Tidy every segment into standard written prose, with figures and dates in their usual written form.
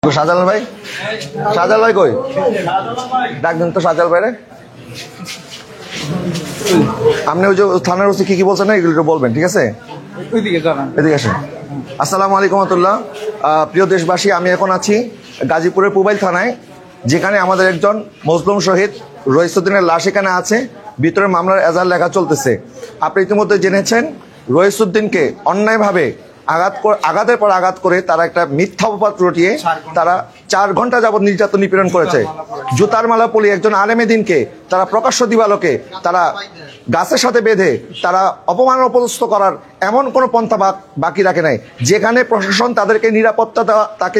শাহজালাল ভাই, শাহজালাল ভাই কই? ডাক দিন তো শাহজালাল ভাই রে। আপনি ওই যে থানার ওসি কি কি বলছেন না এগুলো বলবেন, ঠিক আছে? এদিকে আসেন। আসসালামু আলাইকুম রহমতুল্লাহ। প্রিয় দেশবাসী, আমি এখন আছি গাজীপুরের পুবাইল থানায়, যেখানে আমাদের একজন মজলুম শহীদ রইসুদ্দিনের লাশ এখানে আছে। ভিতরে মামলার এজাহার লেখা চলতেছে। আপনি ইতিমধ্যে জেনেছেন রইসুদ্দিনকে অন্যায়ভাবে আঘাতের পর আঘাত করে তারা একটা মিথ্যা অপবাদ রটিয়ে তারা 4 ঘন্টা যাবৎ নির্যাতন নিপীড়ন করেছে। জুতার মালা পলি একজন আলেমে দিনকে তারা প্রকাশ্য দিবালোকে তারা গাছের সাথে বেঁধে তারা অপমান অপদস্থ করার এমন কোনো পন্থা বাকি রাখে নাই, যেখানে প্রশাসন তাদেরকে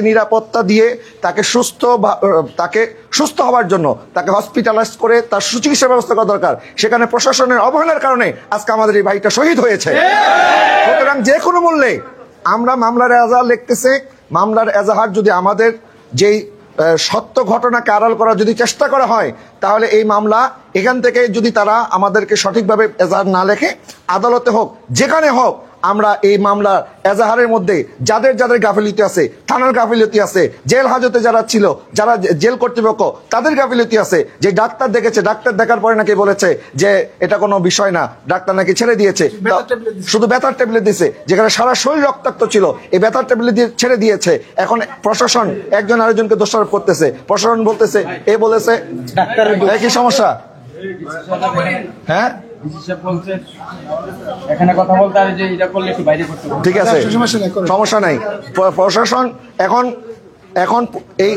নিরাপত্তা দিয়ে তাকে সুস্থ হওয়ার জন্য তাকে হসপিটালাইজ করে তার সুচিকিৎসা ব্যবস্থা করা দরকার, সেখানে প্রশাসনের অবহেলার কারণে আজকে আমাদের এই ভাইটা শহীদ হয়েছে। সুতরাং যে কোনো মূল্যে আমরা মামলার এজাহার লিখতেছে। মামলার এজাহার যদি আমাদের যেই সত্য ঘটনাকে আড়াল করার যদি চেষ্টা করা হয়, তাহলে এই মামলা এখান থেকে যদি তারা আমাদেরকে সঠিকভাবে এজাহার না লেখে, আদালতে হোক যেখানে হোক, আমরা এই মামলার এজাহারের মধ্যে যাদের যাদের গাফিলতি আছে, থানার গাফিলতি আছে, জেল হাজতে যারা ছিল, যারা জেল কর্তৃপক্ষ তাদের গাফিলতি আছে। যে ডাক্তার দেখেছে, ডাক্তার দেখার পরে নাকি বলেছে যে এটা কোনো বিষয় না, ডাক্তার নাকি ছেড়ে দিয়েছে, শুধু ব্যথার ট্যাবলেট দিয়েছে, যেখানে সারা শরীর রক্তাক্ত ছিল, এই ব্যথার ট্যাবলেট দিয়ে ছেড়ে দিয়েছে। এখন প্রশাসন একজন আরেকজনকে দোষারোপ করতেছে। প্রশাসন বলতেছে এ বলেছে, কি সমস্যা? হ্যাঁ, ঠিক আছে, সমস্যা নাই। প্রশাসন এখন এই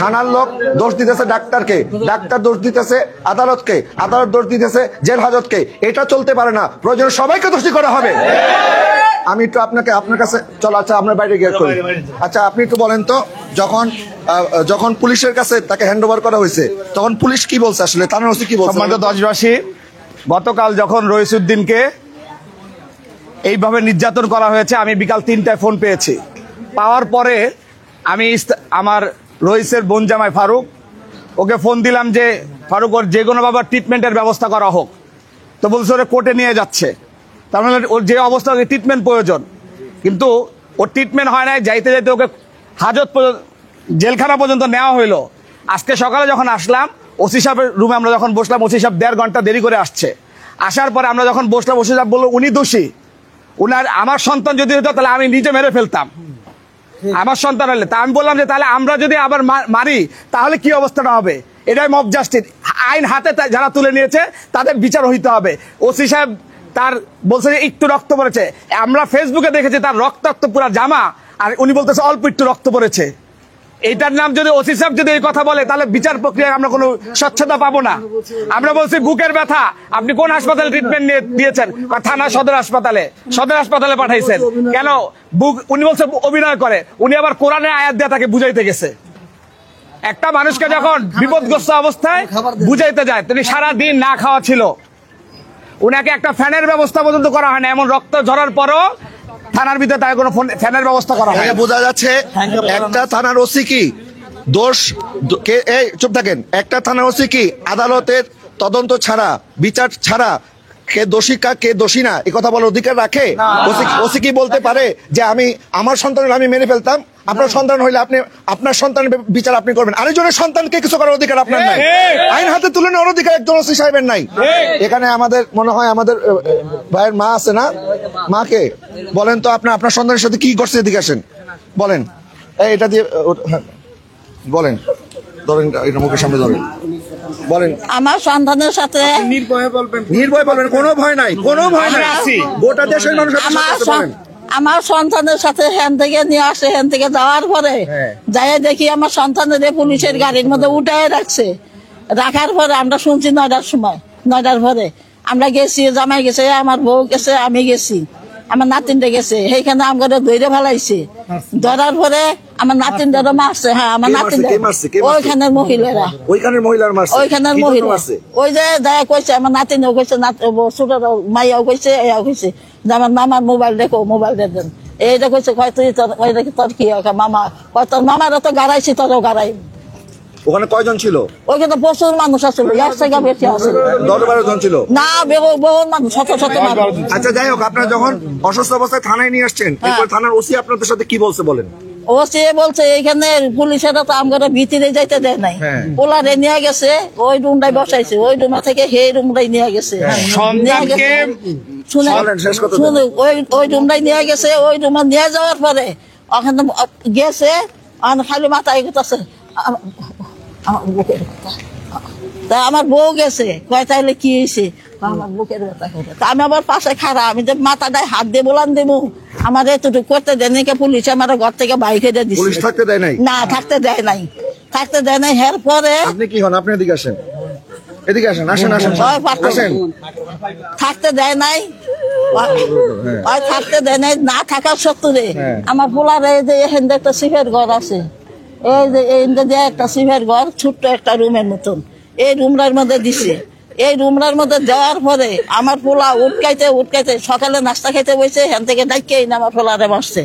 থানার লোক দোষ দিতেছে ডাক্তারকে, ডাক্তার দোষ দিতেছে আদালতকে, আদালত দোষ দিতেছে জেল হাজতকে। এটা চলতে পারে না, প্রয়োজন সবাইকে দোষী করা হবে। আমি একটু আপনার কাছে চলো। আচ্ছা, আপনার বাইরে গিয়ে করি। আচ্ছা, আপনি একটু বলেন তো, যখন পুলিশের কাছে তাকে হ্যান্ড ওভার করা হয়েছে, তখন পুলিশ কি বলছে? আসলে থানার ওসি কি বলছে? সম্মানিত দেশবাসী, গতকাল যখন রইসুদ্দিনকে এইভাবে নির্যাতন করা হয়েছে, আমি বিকাল 3টায় ফোন পেয়েছি। পাওয়ার পরে আমি আমার রইসের বোন জামাই ফারুক, ওকে ফোন দিলাম যে ফারুক, ওর যে কোনোভাবে ট্রিটমেন্টের ব্যবস্থা করা হোক। তো বলছে ওরা কোর্টে নিয়ে যাচ্ছে। তার মানে ওর যে অবস্থা, ট্রিটমেন্ট প্রয়োজন, কিন্তু ওর ট্রিটমেন্ট হয় নাই। যাইতে যাইতে ওকে জেলখানা পর্যন্ত নেওয়া হইলো। আজকে সকালে যখন আসলাম ওসি সাহেবের রুমে, আমরা যখন বসলাম, ওসি সাহেব 1.5 ঘন্টা দেরি করে আসছে। আসার পরে আমরা যখন বসলাম, ওসি সাহেব বললো উনি দোষী, আমার সন্তান যদি হতো তাহলে আমি নিজে মেরে ফেলতাম, আমার সন্তান হলে। তা আমি বললাম যে তাহলে আমরা যদি আবার মারি তাহলে কি অবস্থাটা হবে? এটাই মব জাস্টিস, আইন হাতে যারা তুলে নিয়েছে তাদের বিচার হইতে হবে। ওসি সাহেব তার বলছে যে একটু রক্ত পড়েছে, আমরা ফেসবুকে দেখেছি তার রক্তাক্ত পুরা জামা, আর উনি বলতেছে অল্প একটু রক্ত পড়েছে। এইটার নাম যদি ওসি সাহেব যদি এই কথা বলে, তাহলে বিচার প্রক্রিয়ায় আমরা কোনো স্বচ্ছতা পাবো না। আমরা বলছি বুকের ব্যথা, আপনি কোন হাসপাতালে ট্রিটমেন্ট দিয়েছেন? থানা সদর হাসপাতালে পাঠাইছেন কেন? উনি বলছে অভিনয় করে। উনি আবার কোরআনের আয়াত দিয়ে তাকে বুঝাইতে গেছে। একটা মানুষকে যখন বিপদগ্রস্ত অবস্থায় বুঝাইতে যায়, তিনি সারা দিন না খাওয়া ছিল, উনাকে একটা ফ্যানের ব্যবস্থা পর্যন্ত করা হয় না। এমন রক্ত ঝরার পরও থানার ভিতরে তার কোনো ফ্যানের ব্যবস্থা করা হয়। বোঝা যাচ্ছে একটা থানার ওসি কি দোষ, চুপ থাকেন, একটা থানার ওসি কি আদালতের তদন্ত ছাড়া, বিচার ছাড়া কে দোষী কে দোষী না এই কথা বলার অধিকার রাখে? ওসি কি বলতে পারে যে আমার সন্তানের আমি মেরে ফেলতাম, আপনার সন্তান হইলে আপনি আপনার সন্তানের বিচার আপনি করবেন, আরেকজনের সন্তানকে কিছু করার অধিকার আপনার নাই, আইন হাতে তুলে নেওয়ার অধিকার একজন ওসি সাহেবের নাই। এখানে আমাদের মনে হয় আমাদের ভাইয়ের মা আছে না, মাকে বলেন তো আপনার সন্তানের সাথে কি করছে, এদিকে আসেন বলেন। এটা দিয়ে বলেন, ধরেন এটা মুখের সামনে ধরেন, বলেন। আমার সন্তানের সাথে নির্ভয় বলবেন, কোনো ভয় নাই, কোনো ভয় নাই, গোটা দেশের মানুষ। আমার সন্তানের সাথে হ্যান থেকে নিয়ে আসে, হ্যান থেকে যাওয়ার পরে যাই দেখি আমার সন্তানের পুলিশের গাড়ির মধ্যে উঠায় রাখার পরে আমরা শুনছি 9টার পরে আমরা গেছি, জামাই গেছে, আমার বউ গেছে, আমি গেছি, আমার নাতিনটা গেছে, সেইখানে আমাকে ধরে ফেলাইছে। ধরার পরে আমার নাতিনটা মারছে। হ্যাঁ, আমার নাতিনটা ওইখানের মহিলারা, ওইখানের মহিলা, ওই যে দয়া কইছে আমার নাতিনও কইছে, ছোট মাইয়াও কইছে, এও কইছে যে আমার মামার মোবাইল দেখো, মোবাইল দেন। এইটা কইছে, কয় তুই তোর কি মামা, কয় তোর মামারা তো গাড়াইছি, তোরও গাড়াই। ওখানে কয়জন ছিল? ওইখানে প্রচুর মানুষ আসলো, 1 থেকে বেশি আসলো। 10-12 জন ছিল। না, বহু মানুষ, শত শত মানুষ। আচ্ছা যাই হোক, আপনারা যখন অসুস্থ অবস্থায় থানায় নিয়ে আসছেন, এরপর থানার ওসি আপনাদের সাথে কি বলছে বলেন? ও সে বলছে এইখানে পুলিশেরা তো আমরা ভিতরে যাইতে দেয় নাই, পোলারে নিয়ে গেছে, ওই রুমটাই বসাইছে, ওই রুমা থেকে সেই রুমটাই নিয়ে গেছে। সন্তানকে শুনে শুনে ওই রুমটাই নিয়ে গেছে। ওই রুমে নিয়ে যাওয়ার পরে ওখানে গেছে, খালি মাথায় গেছে তা আমার বউ গেছে, কয় তাইলে কি হয়েছে, আমার বুকের ব্যথা করে। তা আমি আবার পাশে খারাপ, আমি যে মাথাটায় হাত দিয়ে বলান দেবো, আমার এতটুকু করতে দেয়নি, পুলিশ আমার ঘর থেকে বাইক দিয়ে দিচ্ছে। পুলিশ থাকতে দেয় নাই? না, থাকতে দেয় নাই, থাকতে দেয় নাই। এর পরে আপনি কি হন? আপনি এদিকে আসেন, এদিকে আসেন, আসেন আসেন আসেন। থাকতে দেয় নাই, থাকতে দেয় নাই। না থাকার সত্ত্বে আমার পোলার এই যে এখানে একটা সিফের ঘর আছে, এই যে একটা সিফের ঘর, ছোট্ট একটা রুমের মতন, এই রুমটার মধ্যে দিছে। এই রুমটার মধ্যে দেওয়ার পরে আমার পোলা উটকাইতে সকালে নাস্তা খাইতে বসে, এখান থেকে ডাইকে আমার পোলারে বসছে।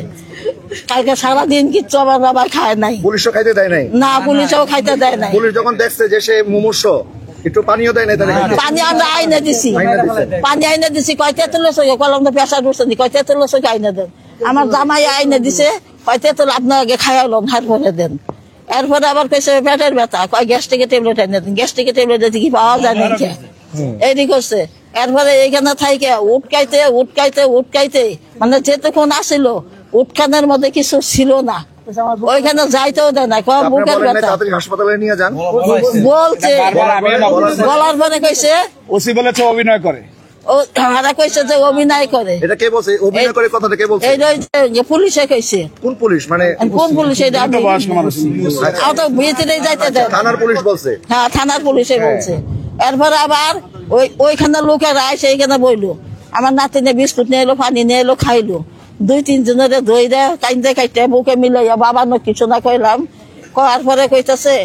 কালকে সারাদিন কিচ্ছু আমার বাবা খায় নাই। পুলিশও খাইতে দেয় নাই? না, পুলিশও খাইতে দেয় নাই। পুলিশ যখন দেখছে যে সে মুমূর্ষ, একটু পানিও দেয় নাই? পানি আমরা আইনে দিছি, পানি আইনে দিছি। কয়তে তুলে কলম তো পেশা করছে, কয়তে তুলে আইনে দেন। আমার জামাই আইনে দিছে, কয়তে তুলে আপনার আগে খাইলাম, হার পরে দেন। এরপরে আবার কেছে পেটের ব্যথা, কয় গ্যাস্ট্রিকের ট্যাবলেট এনে দেন, গ্যাস্ট্রিকের ট্যাবলেট দিতে কি পাওয়া যায় না, এইদিক করছে। এরপরে এইখানে থাইকে উটকাইতে মানে যেতক্ষণ আসিল, উটখানের মধ্যে কিছু ছিল না, ওইখানে যাইতেও দেয় না, কয় বুকের ব্যথা। হাসপাতালে নিয়ে যান বলছে, বলার পরে কইছে ওসি বলেছে অভিনয় করে। ও হারা কইছে যে অভিনয় করে। এটা কে বলছে? অভিনয় করে কথাটা কে বলছে? এই যে পুলিশে কইছে। কোন পুলিশ? মানে কোন পুলিশ? এটা তো ভিতরে যাইতে দেয়। থানার পুলিশ বলছে? হ্যাঁ, থানার পুলিশে বলছে। এরপরে আবার ওইখানে লোকেরা এসে এইখানে বইলো, আমার নাতিনে বিস্কুট নিয়ে এলো, পানি নিয়ে এলো, খাইলো। 2-3 জনের ধইরে কাইতে বুকে মিলাইয়া বাবা ন কিছু না কইলাম। কয়ার পরে কইতেছে,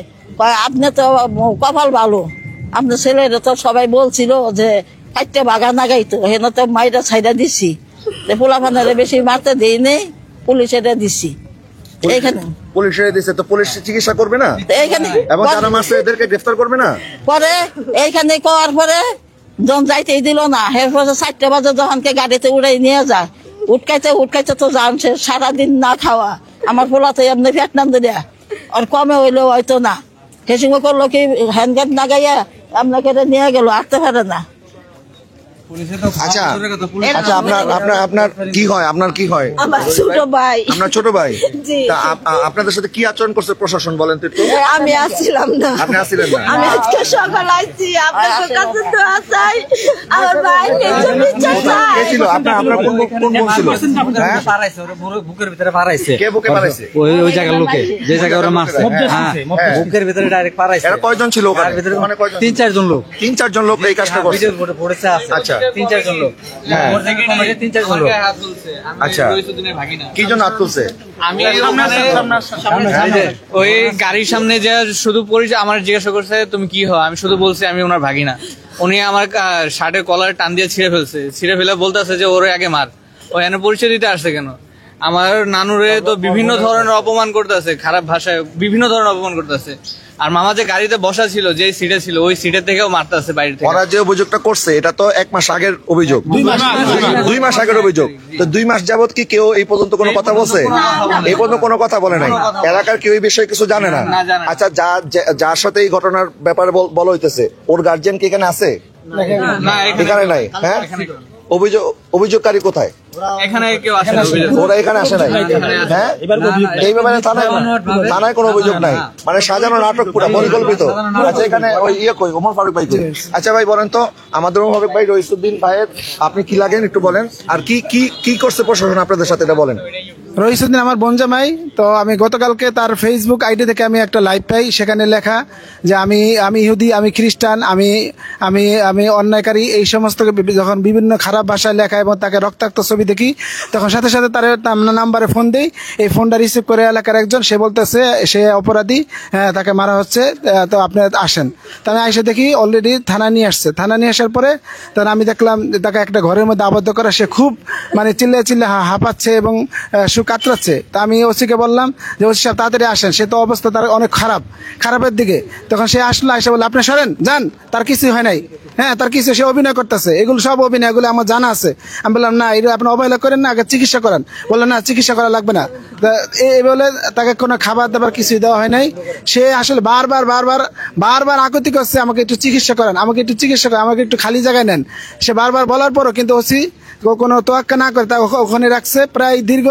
আপনি তো কপাল ভালো, আপনার ছেলের তো সবাই বলছিল যে কাইতে বাগা না গাইতো, হেন তো মাইরা ছাইরা দিছি, পোলা পানারে বেশি মারতে দিই নেই, পুলিশের দিছি। এইখানে পুলিশের দিছে তো পুলিশ চিকিৎসা করবে না? এইখানে এবং যারা মারছে এদেরকে গ্রেফতার করবে না? পরে এইখানে করার পরে যখন যাইতেই দিল না, এরপরে 4টা বাজে যখনকে গাড়িতে উড়াই নিয়ে যায়, উটকাইতে তো জানছে সারাদিন না খাওয়া। আমার পোলা তো এমনি পেট নাম দেয়া, আর কমে হইলেও হয়তো না। হেসিং করলো কি হ্যান্ডগ্যাট না গাইয়া আপনাকে নিয়ে গেল, আসতে পারে না। আচ্ছা আচ্ছা, আপনার কি হয়? আপনার কি হয়? আমার ছোট ভাই। আপনার ছোট ভাই? জি। তা আপনাদের সাথে কি আচরণ করছে প্রশাসন বলেন তো একটু? আমি আসছিলাম না। আপনি আসছিলেন না? আমি আজকে সকাল আসছি, আপনার কাছে তো আসাই আমার ভাই কিছু বিচার চাই। কে ছিল? আপনার কোন বোন ছিল? হ্যাঁ, বুকের ভিতরে পারাইছে। কে বুকে পারাইছে? ওই জায়গার লোকে, যে জায়গায় ওরা মারছে, বুকের ভিতরে ডাইরেক্ট পারাইছে। এরা কয়জন ছিল ওখানে? ওখানে কয়জন? 3-4 জন লোক। 3-4 জন লোক এই কাজটা করছে? ভিডিওর উপরে পড়েছে আছে। আচ্ছা। 3-4 জন লোক। ওর থেকে কমে 3-4 জন লোক। আচ্ছা, কি জন্য হাত তুলছে? আমি ওই গাড়ির সামনে যে শুধু পরিচয় আমার জিজ্ঞাসা করছে তুমি কি হও, আমি শুধু বলছি আমি ওনার ভাগিনা। উনি আমার শার্টের কলার টান দিয়ে ছিঁড়ে ফেলে বলতেছে যে ওরে আগে মার। ও এনে পরিচয় দিতে আসছে কেন? আমার নানুরে তো বিভিন্ন ধরনের অপমান করতেছে, খারাপ ভাষায় বিভিন্ন ধরনের অপমান করতেছে। আর মামা যে গাড়িতে বসা ছিল, যে সিটে ছিল, ওই সিটের থেকেও মারতেছে বাইরে থেকে। ওরা যে অভিযোগটা করছে এটা তো 1 মাস আগের অভিযোগ, 2 মাস আগের অভিযোগ। তো 2 মাস যাবত কি কেউ এই পর্যন্ত কোনো কথা বলছে? এই পর্যন্ত কোনো কথা বলে নাই? এলাকার কেউ এই বিষয়ে কিছু জানে না? আচ্ছা, যার সাথে এই ঘটনার ব্যাপারে বলা হইতেছে, ওর গার্জিয়ান কি এখানে আছে? না, এখানে নাই। হ্যাঁ, অভিযোগকারী কোথায়? এখানে কেউ আসে না। ওরা এখানে আসে নাই? হ্যাঁ, এই ব্যাপারে থানায় কোনো অভিযোগ নাই, মানে সাজানো নাটক পুরো পরিকল্পিত। আচ্ছা, এখানে ওই কই ওমর ফারুক ভাই কই? আচ্ছা ভাই বলেন তো, আমাদের ওমর ফারুক ভাই রইসুদ্দিন ভাইয়ের আপনি কি লাগেন একটু বলেন, আর কি করছে প্রশাসন আপনাদের সাথে, এটা বলেন। রইসুদ্দিন আমার বোনজামাই। তো আমি গতকালকে তার ফেসবুক আইডি থেকে আমি একটা লাইভ পাই, সেখানে লেখা যে আমি ইহুদি, আমি খ্রিস্টান, আমি অন্যায়কারী, এই সমস্ত যখন বিভিন্ন খারাপ ভাষায় লেখা এবং তাকে রক্তাক্ত ছবি দেখি, তখন সাথে সাথে তার নাম্বারে ফোন দেই। এই ফোনটা রিসিভ করে এলাকার একজন, সে বলতেছে সে অপরাধী, হ্যাঁ তাকে মারা হচ্ছে, তো আপনি আসেন। তো আমি এসে দেখি অলরেডি থানা নিয়ে আসছে। থানা নিয়ে আসার পরে তখন আমি দেখলাম তাকে একটা ঘরের মধ্যে আবদ্ধ করা, সে খুব মানে চিল্লে হাঁপাচ্ছে এবং কাতরাচ্ছে। তা আমি ওসিকে বললাম যে ওসি সাহেব তাড়াতাড়ি আসেন, সে তো অবস্থা তার অনেক খারাপের দিকে। তখন সে আসলো, এসে বললো আপনি সরেন যান, তার কিছুই হয় নাই, হ্যাঁ তার কিছু, সে অভিনয় করতেছে, এগুলো সব অভিনয়, এগুলো আমার জানা আছে। আমি বললাম না, এটা আপনি অবহেলা করেন না, আগে চিকিৎসা করেন। বললেন না চিকিৎসা করা লাগবে না। এই বলে তাকে কোনো খাবার দাবার কিছুই দেওয়া হয় নাই। সে আসলে বারবার আকুতি করছে, আমাকে একটু চিকিৎসা করেন, আমাকে একটু চিকিৎসা করেন, আমাকে একটু খালি জায়গায় নেন। সে বারবার বলার পরও কিন্তু ওসি কোনো তোয়াক্কা না করে তা ওখানে রাখছে। প্রায় দীর্ঘ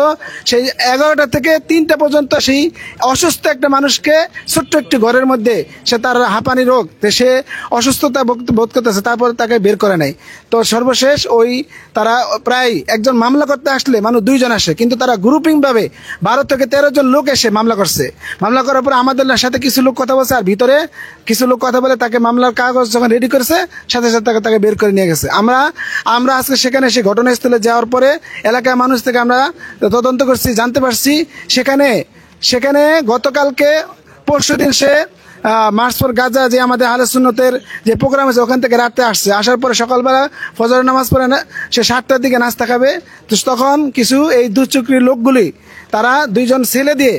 সেই 11টা থেকে 3টা পর্যন্ত সেই অসুস্থ একটা মানুষকে ছোট্ট একটি ঘরের মধ্যে, সে তার হাঁপানি রোগ, সে অসুস্থতা বোধ করতেছে, তারপরে তাকে বের করে নাই। তো সর্বশেষ ওই তারা প্রায় একজন মামলা করতে আসলে মানুষ 2 জন আসে, কিন্তু তারা গ্রুপিং ভাবে 12 থেকে 13 জন লোক এসে মামলা করছে। মামলা করার পরে আমাদের সাথে কিছু লোক কথা বলছে, আর ভিতরে কিছু লোক কথা বলে তাকে মামলার কাগজ যখন রেডি করেছে সাথে সাথে তাকে বের করে নিয়ে গেছে। আমরা আজকে সেখানে সে ঘটনাস্থলে যাওয়ার পরে এলাকার মানুষ থেকে আমরা তদন্ত করছি, জানতে পারছি সেখানে গতকালকে পরশুদিন সে মার্চ ফর গাজা যে আমাদের আহলে সুন্নতের যে প্রোগ্রাম আছে ওখান থেকে রাতে আসছে। আসার পরে সকালবেলা ফজরের নামাজ পড়ে সে 7টার দিকে নাস্তা খাবে। তো তখন কিছু এই দুশ্চক্রী লোকগুলি তারা 2 জন ছেলে দিয়ে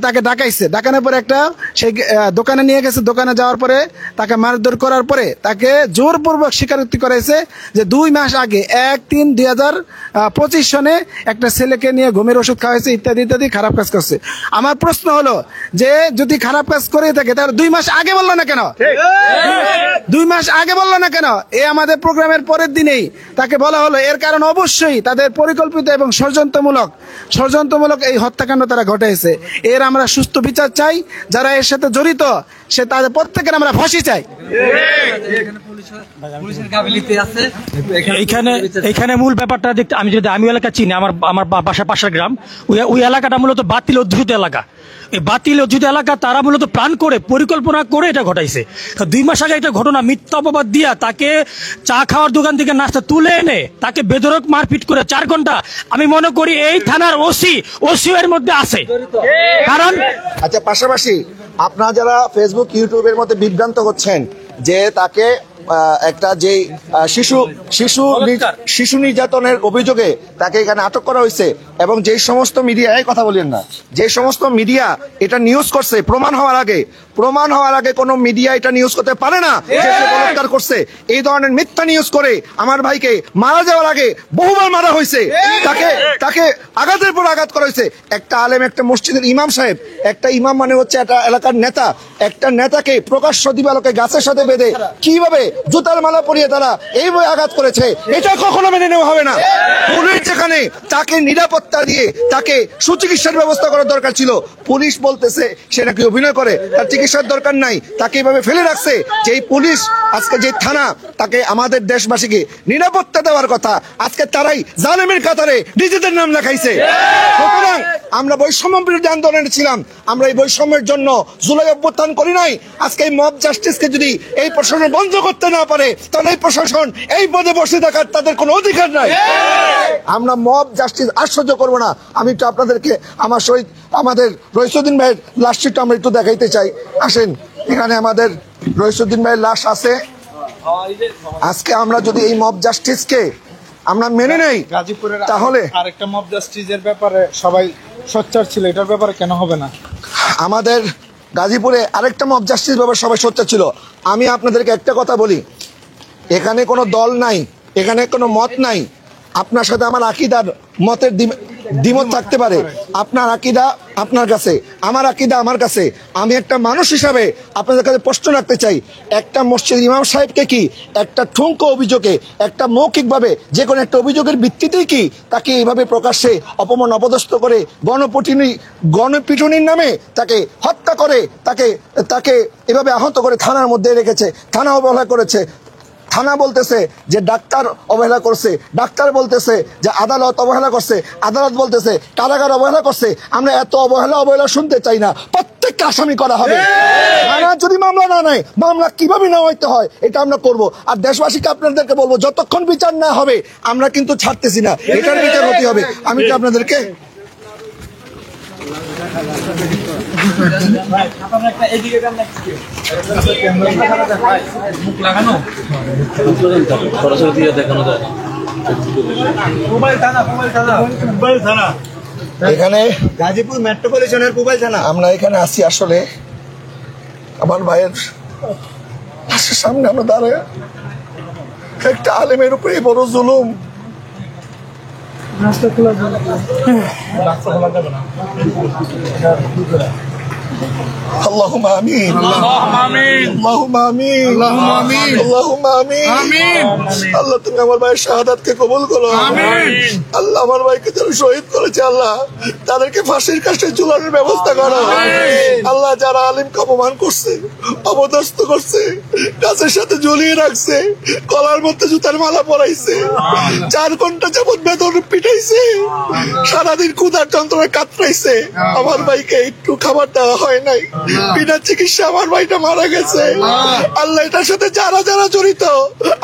তাকে ডাকাইছে। ডাকানোর পরে একটা সেই দোকানে নিয়ে গেছে। দোকানে যাওয়ার পরে তাকে মারধর করার পরে তাকে জোরপূর্বক স্বীকারোক্তি করাইছে যে 2 মাস আগে 1/3/2025 সনে একটা ছেলেকে নিয়ে ঘুমের ওষুধ খাওয়াইছে, ইত্যাদি ইত্যাদি খারাপ কাজ করছে। আমার প্রশ্ন হলো যে যদি খারাপ কাজ করে থাকে তাহলে 2 মাস আগে বললো না কেন? 2 মাস আগে বললো না কেন? আমাদের প্রোগ্রামের পরের দিনেই তাকে বলা হলো। এর কারণ অবশ্যই তাদের পরিকল্পিত এবং ষড়যন্ত্রমূলক এই হত্যাকাণ্ড তারা ঘটাইছে। এর আমরা সুস্থ বিচার চাই। যারা এর সাথে জড়িত সে তাদের প্রত্যেকের আমরা ফাঁসি চাই। এইখানে মূল ব্যাপারটা দেখতে আমি এলাকা চিনি, আমার বাসা পাশের গ্রাম, ওই এলাকাটা মূলত বাতিল অধ্যুষিত এলাকা। এই বাতিল অধ্যুষিত এলাকা তারা মূলত প্ল্যান করে পরিকল্পনা করে এটা ঘটাইছে। 2 মাস আগে একটা ঘটনা মিথ্যা অপবাদ দিয়া তাকে চা খাওয়ার দোকান থেকে নাস্তা তুলে এনে তাকে বেধড়ক মারপিট করে 4 ঘন্টা, আমি মনে করি এই থানার ওসি এর মধ্যে আছে। কারণ আচ্ছা, পাশাপাশি আপনারা যারা ফেসবুক ইউটিউবের মধ্যে বিভ্রান্ত হচ্ছেন যে তাকে একটা যে শিশু নির্যাতনের অভিযোগে তাকে এখানে আটক করা হয়েছে, এবং যে সমস্ত মিডিয়া, এই কথা বলেন না, যে সমস্ত মিডিয়া এটা নিউজ করছে প্রমাণ হওয়ার আগে কোনো মিডিয়া এটা নিউজ করতে পারে না যে সে বলাৎকার করছে। এই ধরনের মিথ্যা নিউজ করে আমার ভাইকে মারা যাওয়ার আগে বহুবার মারা হয়েছে, তাকে আঘাতের পর আঘাত করা হয়েছে। একটা আলেম, একটা মসজিদের ইমাম সাহেব, একটা ইমাম মানে হচ্ছে একটা এলাকার নেতা, একটা নেতাকে প্রকাশ্য দিবালোকে গাছের সাথে বেঁধে কিভাবে জুতার মালা পরিয়ে তারা এইভাবে আঘাত করেছে, এটা কখনো মেনে নেওয়া হবে না। পুলিশ যেখানে তাকে নিরাপত্তা দিয়ে তাকে সুচিকিৎসার ব্যবস্থা করার দরকার ছিল, পুলিশ বলতেছে সে নাকি অভিনয় করে, তার চিকিৎসার দরকার নাই, তাকে এইভাবে ফেলে রাখছে। যে পুলিশ আজকে যে থানা তাকে আমাদের দেশবাসীকে নিরাপত্তা দেওয়ার কথা, আজকে তারাই জালেমের কাতারে নিজেদের নাম লেখাইছে। সুতরাং আমরা বৈষম্য বিরোধী আন্দোলনে ছিলাম, আমরা এই বৈষম্যের জন্য জুলাই অভ্যুত্থান করি নাই। আজকে এই মব জাস্টিসকে যদি এই প্রশাসন বন্ধ করতে না পারে তাহলে এই প্রশাসন এই পদে বসে থাকার তাদের কোনো অধিকার নাই। আমরা মব জাস্টিস আর সহ্য করবো না। আমি একটু আপনাদেরকে আমার সহিত আমাদের রইসুদ্দিন ভাইয়ের লাশটা আমরা একটু দেখাইতে চাই। আসেন, এখানে আমাদের রইসুদ্দিন ভাইয়ের লাশ আছে। আজকে আমরা যদি এই মব জাস্টিসকে আমরা মেনে নেই গাজীপুরের তাহলে আরেকটা মব জাস্টিসের ব্যাপারে সবাই সোচ্চার ছিল, এটার ব্যাপারে কেন হবে না? আমাদের গাজীপুরে আরেকটা মব জাস্টিস ব্যাপারে সবাই সোচ্চার ছিল। আমি আপনাদেরকে একটা কথা বলি, এখানে কোনো দল নাই, এখানে কোনো মত নাই। আপনার সাথে আমার আকীদার মতের দ্বিমত থাকতে পারে, আপনার আকীদা আপনার কাছে, আমার আকীদা আমার কাছে। আমি একটা মানুষ হিসাবে আপনাদের কাছে প্রশ্ন রাখতে চাই, একটা মসজিদ ইমাম সাহেবকে কি একটা ঠুনকো অভিযোগে, একটা মৌখিকভাবে যে কোনো একটা অভিযোগের ভিত্তিতেই কি তাকে এইভাবে প্রকাশ্যে অপমান অপদস্থ করে গণপিটুনির নামে তাকে হত্যা করে, তাকে এভাবে আহত করে থানার মধ্যে রেখেছে, থানা অবহেলা করেছে। থানা বলতেছে যে ডাক্তার অবহেলা করছে, ডাক্তার বলতেছে যে আদালত অবহেলা করছে, আদালত বলতেছে কারাগার অবহেলা করছে। আমরা এত অবহেলা শুনতে চাই না। প্রত্যেকটা আসামি করা হবে। থানা যদি মামলা না নেয়, মামলা কিভাবে না হইতে হয় এটা আমরা করব। আর দেশবাসীকে আপনাদেরকে বলবো, যতক্ষণ বিচার না হবে আমরা কিন্তু ছাড়তেছি না, এটার বিচার হতে হবে। আমি তো আপনাদেরকে সরাসরি দেখানো যায়। এখানে গাজীপুর মেট্রোপলিটনের মোবাইল থানা। আমরা এখানে আসি আসলে আমার ভাইয়ের পাশের সামনে আমরা দাঁড়ায় একটা আলেমের উপরে এই বড় জুলুম। اللهم آمين اللهم آمين اللهم آمين اللهم آمين اللهم آمين আল্লাহ তুমি আমার ভাইয়ের শাহাদাতকে কবুল করো আমিন। আল্লাহ আমার ভাইকে যারা শহীদ করেছে আল্লাহ তাদেরকে ফাঁসির কাছে ঝুলানোর ব্যবস্থা করো আল্লাহ। যারা আলিমকে অপমান করছে, অপদস্থ করছে, গাছের সাথে ঝুলিয়ে রাখছে, গলার মধ্যে জুতার মালা পরাইছে, 4 ঘন্টা যাবত বেদন পিটাইছে, সারাদিন ক্ষুধার যন্ত্রণায় কাতরাইছে, আমার ভাইকে একটু খাবার দেওয়া হয় নাই, বিনা চিকিৎসা আমার ভাইটা মারা গেছে। আল্লাহ এটার সাথে যারা যারা জড়িত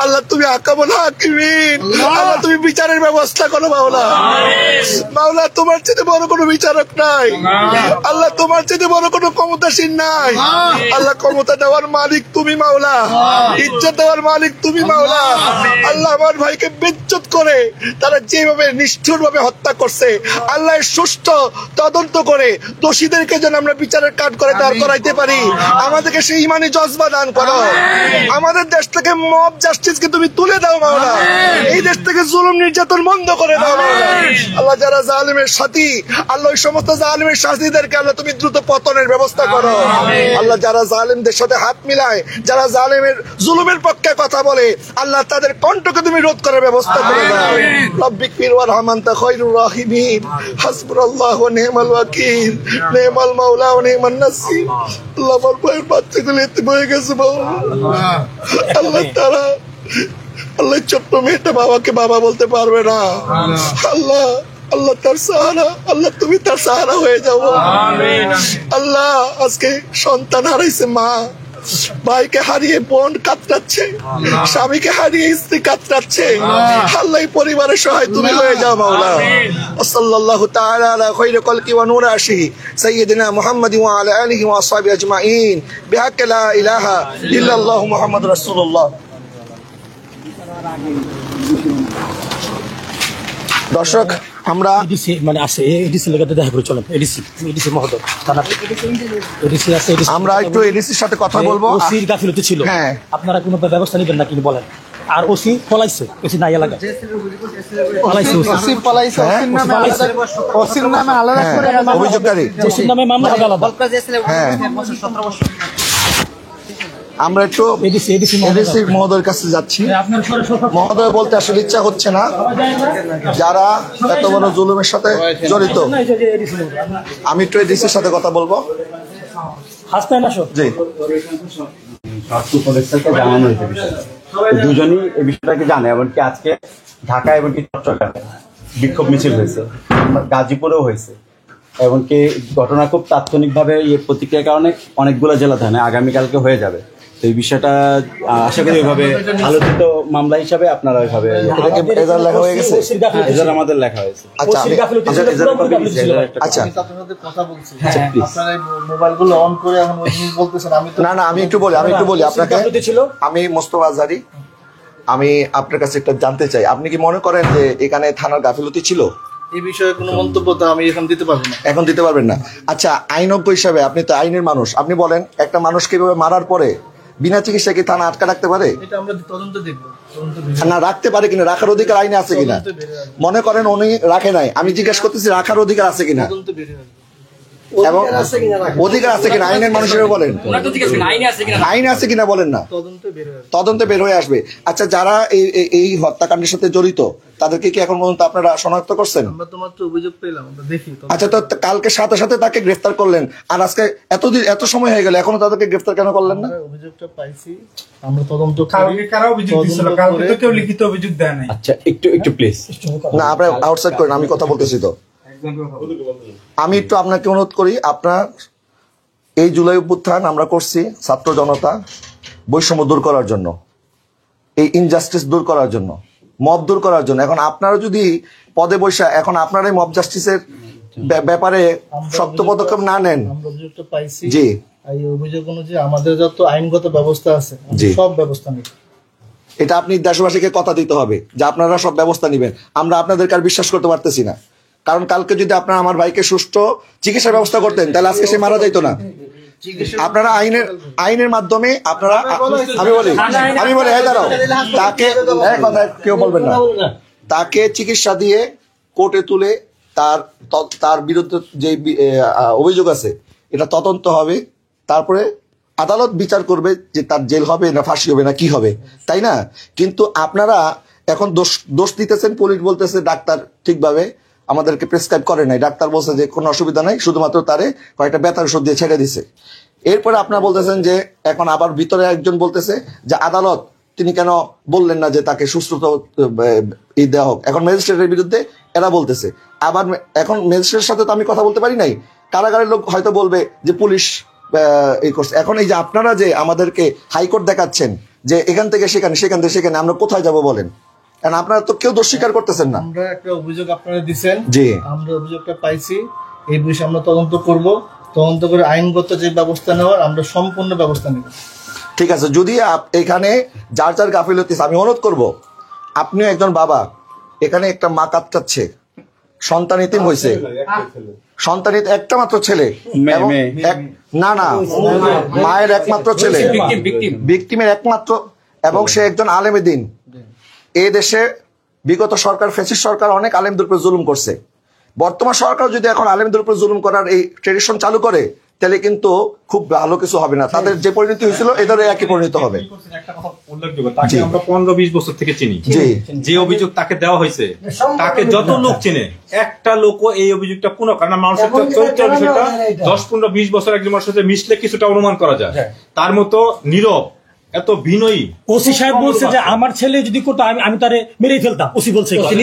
আল্লাহ তুমি আকামুল হাকিমিন, আল্লাহ তুমি বিচারের ব্যবস্থা করো মাওলা। মাওলা তোমার চেয়ে বড় কোনো বিচারক নাই আল্লাহ, তোমার চেয়ে বড় কোনো ক্ষমতাসীন নাই আল্লাহ। ক্ষমতা দেওয়ার মালিক তুমি মাওলা, ইজ্জত দেওয়ার মালিক তুমি মাওলা। আল্লাহ আমার ভাইকে বেজ্জত করে তারা যেভাবে নিষ্ঠুর ভাবে হত্যা করছে আল্লাহ সুষ্ঠু তদন্ত করে দোষীদেরকে যেন আমরা বিচারের কাঠ করে দাঁড় করাইতে পারি। আমাদেরকে সেই ইমানি জজবা দান করো। আমাদের দেশ থেকে মব জাস্টিসকে তুমি তুলে দাও মাওলা। এই দেশ থেকে জুলুম নির্যাতন বন্ধ করে দাও মাওলা। আল্লাহ যারা জালিমের সাথী আল্লাহ ওই সমস্ত জালিমের সাথীদেরকে আল্লাহ তুমি দ্রুত পতনের ব্যবস্থা করো আল্লাহ। যারা জালিমদের সাথে হাত মিলায়, যারা জালিমের জুলুমের পক্ষে কথা বলে আল্লাহ তাদের কণ্ঠকে তুমি রোধ করার ব্যবস্থা করে দাও। রব্বিক ফির ওয়ারহাম আনতা খায়রুর রাহিমিন, হাসবুনাল্লাহু ওয়া নি'মাল ওয়াকিল, নি'মাল মাওলা ওয়া নি'মান নাসির। আল্লাহ আমার ভাইয়ের বাচ্চাগুলো এতিম হয়ে গেছে আল্লাহ। তারা আল্লাহ ছোট্ট মেয়েটা বাবাকে বাবা বলতে পারবে না আল্লাহ। আল্লাহ তার সাহারা, আল্লাহ তুমি তার সাহারা হয়ে যাও আল্লাহ। আজকে সন্তান হারাইছে মা, ভাইকে হারিয়ে বোন কাতরাচ্ছে, স্বামীকে হারিয়ে স্ত্রী কাতরাচ্ছে আল্লাহ। পরিবারের সহায় তুমি হয়ে যাও মাওলা। সাল্লাল্লাহু তাআলা আলা খায়রি খালকি ওয়া নূর আশি সাইয়্যিদিনা মুহাম্মাদি ওয়া আলা আলিহি ওয়া আসহাবি আজমাইন বিহাক্কি লা ইলাহা ইল্লাল্লাহু মুহাম্মাদুর রাসূলুল্লাহ। দর্শক আমরা এডিসি মানে আছে, এডিসি লেগাতে দেখা করে চলেন। এডিসি মহোদয় থানা এডিসি আছে, আমরা একটু এডিসির সাথে কথা বলবো। ওসির গাফিলতি ছিল, হ্যাঁ আপনারা কোনো ব্যবস্থা নেবেন না কিন্তু বলেন। আর ওসি পলাইছে, ওসি নাই এলাকা পলাইছে, ওসি পলাইছে, ওসির নামে আলাদা করে অভিযোগকারী, ওসির নামে মামলা হবে আলাদা। হ্যাঁ আমরা একটু এডিসি মহোদয়ের কাছে যাচ্ছি। মহোদয় বলতে আসলে ইচ্ছা হচ্ছে না, যারা এত বড় জুলুমের সাথে জড়িত। আমি একটু এডিসির সাথে কথা বলবো। জি জানানো হয়েছে বিষয়টা, দুজনই এই বিষয়টাকে জানে। এমনকি আজকে ঢাকা এমনকি চট্টগ্রামে বিক্ষোভ মিছিল হয়েছে, গাজীপুরেও হয়েছে। এমনকি ঘটনা খুব তাৎক্ষণিকভাবে প্রতিক্রিয়ার কারণে অনেকগুলো জেলা থানে আগামীকালকে হয়ে যাবে। তো এই বিষয়টা আশা করি ওইভাবে আলোচিত মামলা হিসাবে আপনারা ওইভাবে লেখা হয়ে গেছে, আমাদের লেখা হয়েছে। না আমি একটু বলি আপনাকে। আমি মোস্তফা আজহারী, আমি আপনার কাছে একটা জানতে চাই, আপনি কি মনে করেন যে এখানে থানার গাফিলতি ছিল? এই বিষয়ে কোনো মন্তব্য তো আমি এখন দিতে পারবো না। এখন দিতে পারবেন না? আচ্ছা, আইনজ্ঞ হিসাবে আপনি তো আইনের মানুষ, আপনি বলেন একটা মানুষকে এভাবে মারার পরে বিনা চিকিৎসায় কি থানা আটকা রাখতে পারে? এটা আমরা তদন্ত দেখব, না রাখতে পারে কিনা, রাখার অধিকার আইনে আছে কিনা? মনে করেন উনি রাখে নাই, আমি জিজ্ঞেস করতেছি রাখার অধিকার আছে কিনা, এবং অধিকার আছে কিনা আইনের মানুষের বলেন, আইন আছে কিনা বলেন না, তদন্তে বের হয়ে আসবে। আচ্ছা, যারা এই হত্যাকাণ্ডের সাথে জড়িত তাদেরকে কি এখন পর্যন্ত আপনারা শনাক্ত করছেন? আচ্ছা, তো কালকে সাথে সাথে তাকে গ্রেফতার করলেন, আর আজকে এত সময় হয়ে গেল এখনো তাদেরকে গ্রেফতার কেন করলেন না? অভিযোগটা পাইছি আমরা, তদন্ত করি। কারা অভিযোগ দিছিল? কালকে তো কেউ লিখিত অভিযোগ দেয় নাই। আচ্ছা, একটু প্লিজ না, আপনারা আউটসাইড করেন, আমি কথা বলতেছি তো। আমি একটু আপনাকে অনুরোধ করি, আপনার এই জুলাই অভ্যুত্থান আমরা করছি ছাত্র জনতা বৈষম্য দূর করার জন্য, এই ইনজাস্টিস দূর করার জন্য, মব দূর করার জন্য। এখন আপনারা যদি পদে বৈশা এখন আপনারা মব জাস্টিসের ব্যাপারে শক্ত পদক্ষেপ না নেন, অভিযোগটা পাইছি, জি এই অভিযোগ অনুযায়ী আমাদের যত আইনগত ব্যবস্থা আছে সব ব্যবস্থা নিব। এটা আপনি দেশবাসীকে কথা দিতে হবে যে আপনারা সব ব্যবস্থা নেবেন। আমরা আপনাদেরকে আর বিশ্বাস করতে পারতেছি না, কারণ কালকে যদি আপনারা আমার ভাইকে সুষ্ঠু চিকিৎসার ব্যবস্থা করতেন তাহলে আজকে সে মারা যাইতো না। আপনারা আইনের মাধ্যমে আপনারা আমি বলি এই দাঁড়াও, তাকে কথা কেউ বলবেন না, তাকে চিকিৎসা দিয়ে কোর্টে তুলে তার বিরুদ্ধে যে অভিযোগ আছে এটা তদন্ত হবে, তারপরে আদালত বিচার করবে যে তার জেল হবে না ফাঁসি হবে না কি হবে, তাই না? কিন্তু আপনারা এখন দোষ দিতেছেন, পুলিশ বলতেছে ডাক্তার ঠিকভাবে আমাদেরকে প্রেসক্রাইব করে নাই, ডাক্তার বলছে যে কোনো অসুবিধা নাই, শুধুমাত্র তারে কয়েকটা ব্যথার ওষুধ দিয়ে ছেড়ে দিছে। এরপরে আপনারা বলতেছেন যে এখন আবার ভিতরে একজন বলতেছে যে আদালত তিনি কেন বললেন না যে তাকে সুস্থতা দেওয়া হোক, এখন ম্যাজিস্ট্রেটের বিরুদ্ধে এরা বলতেছে। আবার এখন ম্যাজিস্ট্রেটের সাথে তো আমি কথা বলতে পারি নাই, কারাগারের লোক হয়তো বলবে যে পুলিশ এই করছে। এখন এই যে আপনারা যে আমাদেরকে হাইকোর্ট দেখাচ্ছেন যে এখান থেকে সেখানে, সেখান থেকে সেখানে, আমরা কোথায় যাব বলেন? কারণ আপনারা তো কেউ দোষ স্বীকার করতেছেন না। আমরা একটা অভিযোগ আপনারা দিচ্ছেন, জি আমরা অভিযোগটা পাইছি, এই বিষয়ে আমরা তদন্ত করব, তদন্ত করে আইনগত যে ব্যবস্থা নেওয়ার আমরা সম্পূর্ণ ব্যবস্থা নেব। ঠিক আছে, যদি এখানে যার যার গাফিলতি, আমি অনুরোধ করব, আপনিও একজন বাবা, এখানে একটা মা কাঁদছে, সন্তান ইতিম হয়েছে, সন্তান একটা মাত্র ছেলে, না মায়ের একমাত্র ছেলে, ভিকটিমের একমাত্র, এবং সে একজন আলেমে দিন। এই দেশে বিগত সরকার, ফ্যাসিস্ট সরকার অনেক আলেমদের উপর জুলুম করছে। বর্তমান সরকার যদি এখন আলেমদের উপর জুলুম করার এই ট্রেডিশন চালু করে তাহলে কিন্তু খুব ভালো কিছু হবে না, তাদের যে পরিণতি হয়েছিল এদেরও একই পরিণত হবে। তাকে আমরা 15-20 বছর থেকে চিনি, যে অভিযোগ তাকে দেওয়া হয়েছে তাকে যত লোক চেনে, একটা লোকও এই অভিযোগটা পুনঃ, কারণ মানুষের চরিত্র বিষয়টা 10-15-20 বছর একজন মানুষের সাথে মিশলে কিছুটা অনুমান করা যায়। তার মতো নীরব, এত বিনয়ী ওসি সাহেব বলছে যে আমার ছেলে যদি করতো আমি তারে মেরেই ফেলতাম। ওসি বলছে, ওসি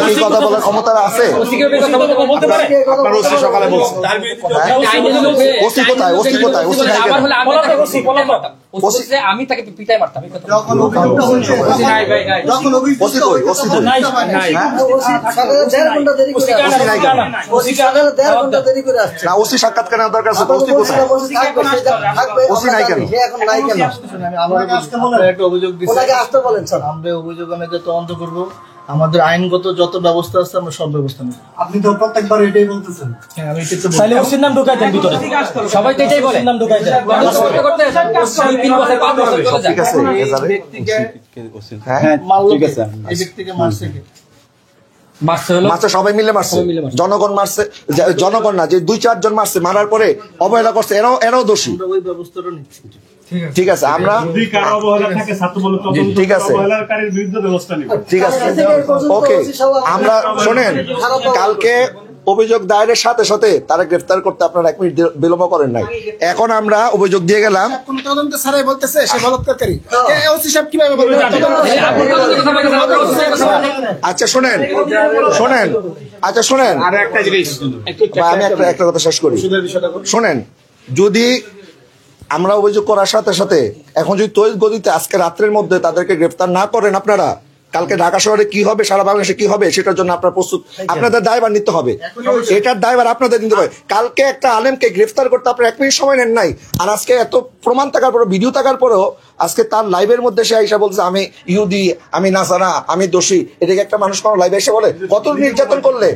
কি কথা বলার ক্ষমতা আছে? বলতে পারে আপনার ওসি সকালে বলছে, ওসি কোথায়? ওসি কোথায়? ওসি নাই কেন? আমি তাকে পিটাই মারতাম। ওসি কই? ওসি কই? না, ওসি সাক্ষাৎ কেন দরকার আছে? ওসি কোথায়? ওসি নাই কেন? একটা অভিযোগ দিচ্ছি, আমরা অভিযোগ অনুযায়ী তদন্ত করবো, আমাদের আইনগত যত ব্যবস্থা আছে আমরা সব ব্যবস্থা নেব। আপনি তো প্রত্যেকবার এটাই বলতেছেন। হ্যাঁ, আমি এটাই তো বলছি। তাহলে ওসির নাম ঢোকাই দেন ভিতরে, সবাই তো এটাই বলে, নাম ঢোকাই দেন। ঠিক আছে, হ্যাঁ ঠিক আছে। এই ব্যক্তিকে মারছে কে? মারছে সবাই মিলে মারছে, জনগণ মারছে, জনগণ না, যে 2-4 জন মারছে, মারার পরে অবহেলা করছে, এরাও দোষী। আমরা ওই ব্যবস্থাটা নিচ্ছি। ঠিক আছে, আমরা ঠিক আছে, ঠিক আছে, ওকে। আমরা শোনেন, কালকে অভিযোগ দায়েরের সাথে সাথে তারা গ্রেফতার করতে আপনারা 1 মিনিট বিলম্ব করেন নাই। এখন আমরা অভিযোগ দিয়ে গেলাম, কোন তদন্ত ছাড়াই বলতেছে সে বলাৎকারী। ওসি সাহেব কিভাবে বলবেন? আচ্ছা শোনেন, আচ্ছা শোনেন, আর একটা জিনিস আমি একটা কথা শেষ করি। শোনেন, যদি আমরা অভিযোগ করার সাথে সাথে এখন যদি তড়িৎ গতিতে আজকে রাত্রের মধ্যে তাদেরকে গ্রেফতার না করেন আপনারা, কালকে ঢাকা শহরে কি হবে, সারা বাংলাদেশে কি হবে, সেটার জন্য আপনার প্রস্তুত, আপনাদের দায়ভার নিতে হবে, এটার দায়ভার আপনাদের নিতে হবে। কালকে একটা আলেমকে গ্রেফতার করতে আপনার 1 মিনিট সময় নেন নাই, আর আজকে এত প্রমাণ থাকার পরেও, ভিডিও থাকার পরেও আজকে তার লাইভের মধ্যে সে আইসা বলছে আমি ইহুদি, আমি নাসারা, আমি দোষী। এটাকে একটা মানুষ কোনো লাইভে এসে বলে? কত নির্যাতন করলে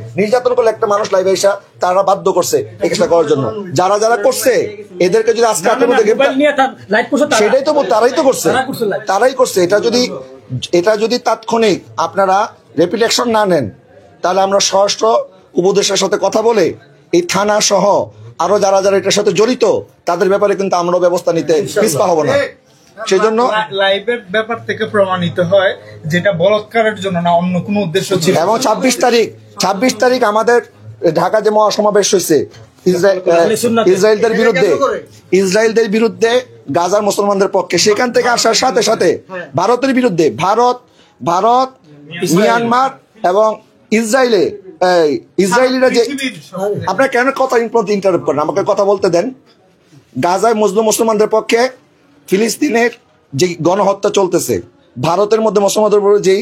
একটা মানুষ লাইভে এসা তারা বাধ্য করছে এই কাজটা করার জন্য। যারা করছে এদেরকে যদি আজকে সেটাই তো তারাই তো করছে, তারাই করছে। এটা যদি তাৎক্ষণিক আপনারা রেপিড অ্যাকশন না নেন, তাহলে আমরা স্বরাষ্ট্র উপদেষ্টার সাথে কথা বলে এই থানা সহ আরো যারা এটার সাথে জড়িত তাদের ব্যাপারে কিন্তু আমরাও ব্যবস্থা নিতে পিছপা হব না। সেই জন্য লাইভের ব্যাপার থেকে প্রমাণিত হয় যেটা বলাৎকারের জন্য না, অন্য কোনো উদ্দেশ্য ছিল। এবং 26 তারিখ আমাদের ঢাকা যে মহাসমাবেশ হয়েছে ইসরায়েলদের বিরুদ্ধে, গাজার মুসলমানদের পক্ষে, সেখান থেকে আসার সাথে সাথে ভারতের বিরুদ্ধে, ভারত মিয়ানমার এবং ইসরায়েলিরা যে, আপনারা কেন কথা ইন্টারাপ্ট করেন? আমাকে কথা বলতে দেন। গাজায় মজলুম মুসলমানদের পক্ষে ফিলিস্তিনের যে গণহত্যা চলতেছে, ভারতের মধ্যে মুসলমানদের উপর যেই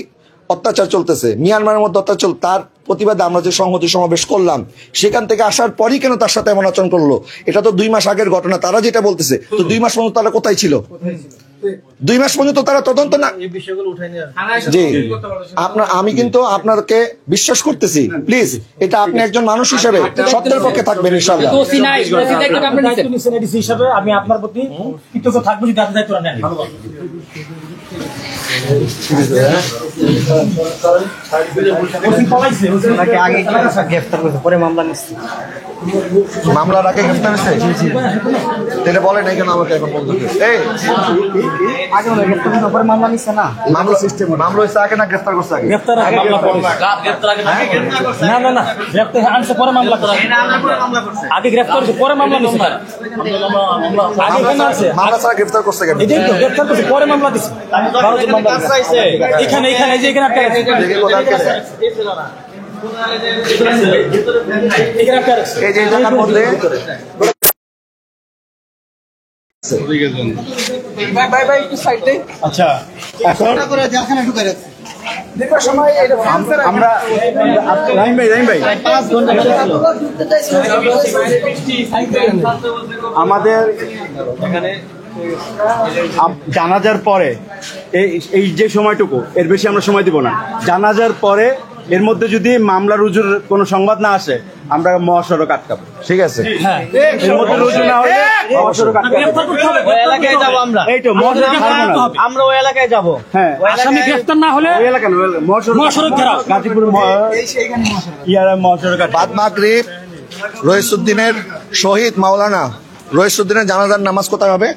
অত্যাচার চলতেছে, মিয়ানমারের মধ্যে অত্যাচার, তার প্রতিবাদে আমরা যে সংহতি সমাবেশ করলাম, সেখান থেকে আসার পরই কেন তার সাথে এমন আচরণ করলো? এটা তো 2 মাস আগের ঘটনা। তারা যেটা বলতেছে, তো 2 মাস পর্যন্ত তারা কোথায় ছিল? 2 মাস পর্যন্ত তারা তদন্ত না। এই বিষয়গুলো উঠাই নিয়ে জি আমি কিন্তু আপনাকে বিশ্বাস করতেছি, প্লিজ এটা আপনি একজন মানুষ হিসেবে সত্যের পক্ষে থাকবেন ইনশাআল্লাহ। হিসাবে আমি আপনার প্রতি কৃতজ্ঞ থাকবো যদি আপনি দায়িত্ব নেন। মামলার আগে গ্রেফতার হয়েছে, এটা বলেন এই কেন আমাকে এখন বলতে মামলা সিস্টেম মামলা হয়েছে আগে না গ্রেফতার করছে আগে? আগে গ্রেফতার করছে পরে মামলা নিচ্ছে। মামলা ছাড়া গ্রেফতার করছে কেন? গ্রেফতার করছে পরে মামলা দিচ্ছে। এখানে এখানে এই যে এখানে এই যে জায়গার মধ্যে আচ্ছা এখন আমরা রাহিম ভাই আমাদের জানাজার পরে এই যে সময়টুকু এর বেশি আমরা সময় দিব না। জানাজার পরে এর মধ্যে যদি মামলা রুজুর কোনো সংবাদ না আসে আমরা মহাসড়ক আটকাবো। ঠিক আছে, এর মধ্যে রুজু না হলে মহাসড়ক আটকাবো। ওই এলাকায় যাবো আমরা, এই তো আমরা ওই এলাকায় যাবো। হ্যাঁ, আসামি গ্রেফতার না হলে ওই এলাকা না, মহাসড়ক ঘেরাও গাজীপুর মহাসড়ক। বাদ মাগরিব রইসুদ্দিনের শহীদ মাওলানা রইসুদ্দিনের জানাজার নামাজ কোথায় হবে?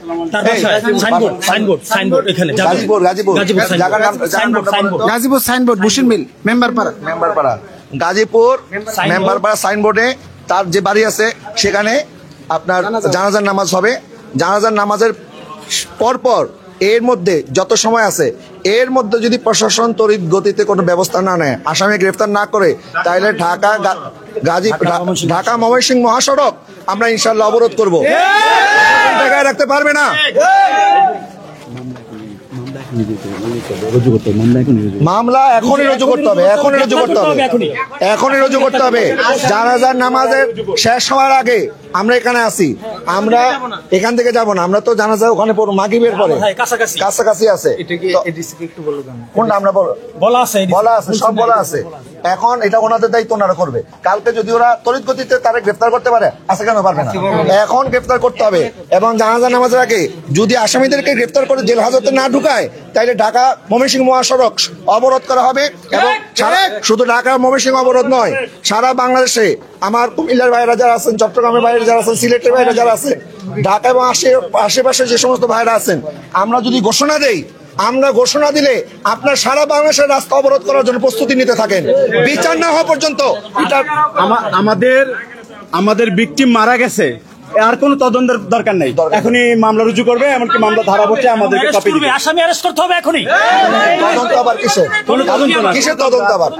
গাজীপুর সাইনবোর্ড বুশির মিল মেম্বার পাড়া গাজীপুর মেম্বার পাড়া সাইনবোর্ডে তার যে বাড়ি আছে সেখানে আপনার জানাজার নামাজ হবে। জানাজার নামাজের পরপর এর মধ্যে যত সময় আছে এর মধ্যে যদি প্রশাসন তড়িৎ গতিতে কোনো ব্যবস্থা না নেয়, আসামি গ্রেফতার না করে, তাহলে ঢাকা ময়মনসিংহ মহাসড়ক আমরা ইনশাআল্লাহ অবরোধ করবো। জায়গায় রাখতে পারবে না। মামলা এখনই রুজু করতে হবে, এখনই রুজু করতে হবে। জানাজার নামাজের শেষ হওয়ার আগে আমরা এখানে আছি, আমরা এখান থেকে যাব না, আমরা তো জানাজা ওখানে মাগরিবের পরে কাছাকাছি আছে। কোনটা আমরা বলা আছে, সব বলা আছে। এখন এটা ওনাদের দায়িত্ব ওনারা করবে। কালকে যদি ওরা তড়িৎ গতিতে তারা গ্রেফতার করতে পারে, আজকে কেন পারবে না? এখন গ্রেফতার করতে হবে। এবং জানাজা নামাজের আগে যদি আসামিদেরকে গ্রেফতার করে জেল হাজতে না ঢুকায়, তাইলে ঢাকা ময়মনসিংহ মহাসড়ক অবরোধ করা হবে। এবং শুধু ঢাকা ময়মনসিংহ অবরোধ নয়, সারা বাংলাদেশে আমার কুমিল্লার বাইরে যারা আছেন, চট্টগ্রামের বাইরে যারা আছেন, সিলেটের বাইরে যারা আছেন, ঢাকা এবং আশেপাশে যে সমস্ত ভাইরা আছেন, আমরা যদি ঘোষণা দেই, আমরা ঘোষণা দিলে আপনার সারা বাংলাদেশের রাস্তা অবরোধ করার জন্য প্রস্তুতি নিতে থাকেন, বিচার না হওয়া পর্যন্ত। এটা আমাদের ভিকটিম মারা গেছে, আর কোনো তদন্তের দরকার নেই। এখনই মামলা রুজু করবে, এমনকি মামলা ধারা বসে আমাদেরকে কপি দিবে। আসামি অ্যারেস্ট করতে হবে এখনই। তদন্ত আবার কিসের? কিসের তদন্ত আবার?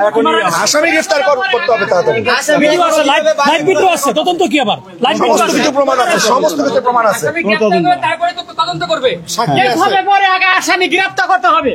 আসামি গ্রেফতার করতে হবে তাড়াতাড়ি। লাইভ ভিডিও আছে, তদন্ত কি আবার? সমস্ত কিছু প্রমাণ আছে, সমস্ত কিছু প্রমাণ আছে। তারপরে তো তদন্ত করবে। পরে আগে আসামি গ্রেফতার করতে হবে।